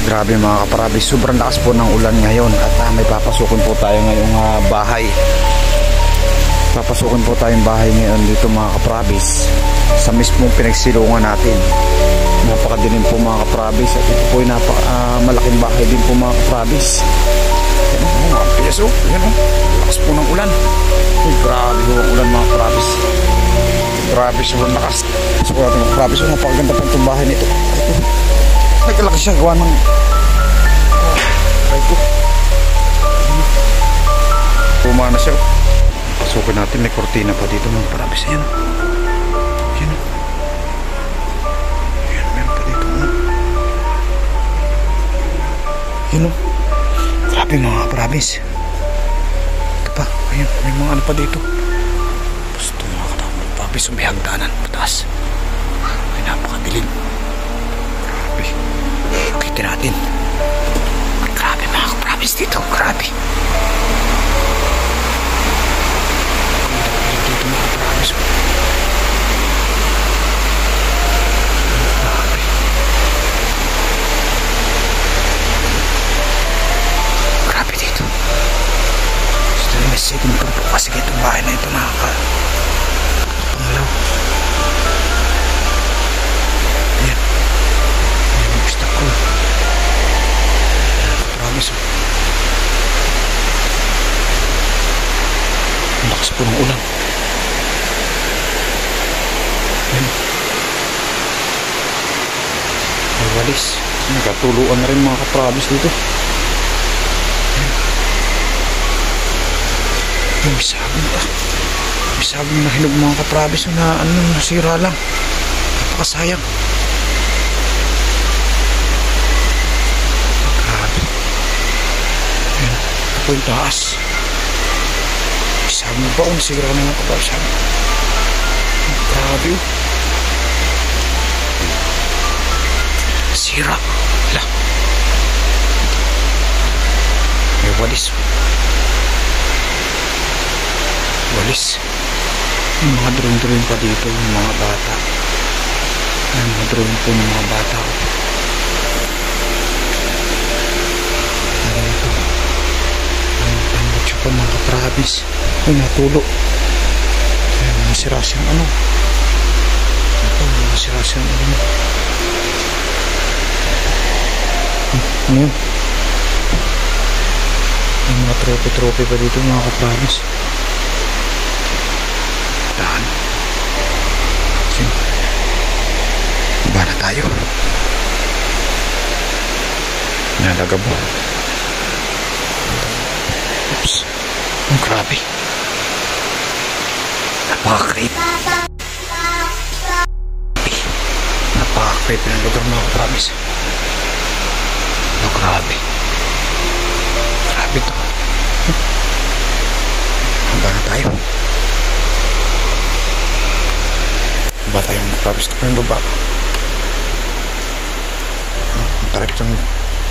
Grabe mga kaprabi, sobrang lakas po ng ulan ngayon at may papasukin po tayo ngayong bahay. Papasukin po tayong bahay ngayon dito mga kaprabis sa mismong pinagsilungan natin. Napakadilim po mga kaprabis at ito po ay malaking bahay din po mga kaprabis. Yan o, mga piyaso, yan o, lakas po ng ulan. Ay, grabe po ang ulan mga kaprabis. Grabe, sobrang lakas. So mga kaprabis, napakaganda po itong bahay nito. Nagkalaki siya gawa ng puma na siya. Pasukin natin, may kortina pa dito mga kaprabis. Ayan o, ayan o, ayan, meron pa dito o. Ayan o, grabe mga kaprabis. Ito pa, ayan, may mga ano pa dito. Basta mga kaprabis, may hagdanan pataas. Ay, napakadilim. Grabe, akitin natin. Grabe mga kaprabis dito, grabe. Dito mga kaprabis. Grabe. Grabe dito. Gusto nyo may second floor po kasi itong bahay na ito nakakapangalaw. Ayan. Ayan yung gusto ko. Promise. Ang lakas po ng ulan. Ayan. May walis. Nagkatuluan na rin mga kaprabis dito. Ayan. May saging pa. May saging na hinog mga kaprabis na nasira lang. Napakasayang. Grabe. Ayan. Ito yung taas. May saging pa kung nasira na mga kaprabis. Grabe o. Sira. Wala. May walis. Walis. May mga drone-drone pa dito ng mga bata. May mga drone po ng mga bata. Ano ito? Ang butso pa mga kaprabis. Ay, natulo. Ay, masira siyang ano. Ito, masira siyang ano. Ano yun? May mga trope-trope pa dito mga kaprabis. Dahan. Sige. Iba na tayo. Nalagab mo. Oops. Ang grabe. Napaka-creepy. Napaka-creepy ng lugar mga kaprabis. Oh, grabe. Grabe ito. Iba na tayo. Ba tayong kaprabis ito pa yung baba. Ang tarap itong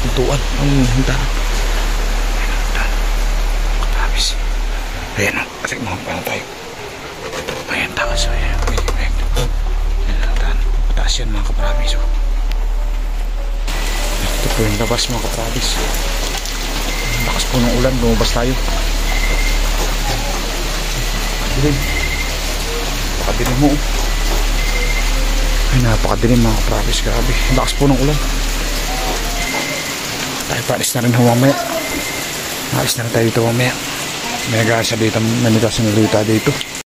pintuan. Ang hintaran. Kaprabis. Ayan o. Kasi mga pa na tayo. Ayan takas. Ayan. Ayan. Ayan. Mataas yan mga kaprabis. Ito po yung labas mga kaprabis. Ang lakas po ng ulan. Lumabas tayo. Pakadilim. Pakadilim mo. Ay, napakadilim mga kaprabis. Grabe. Ang lakas po ng ulan. Tayo paalis na rin mamaya. Maalis na rin tayo dito mamaya. May nag-aasa dito. May nag-aasa dito.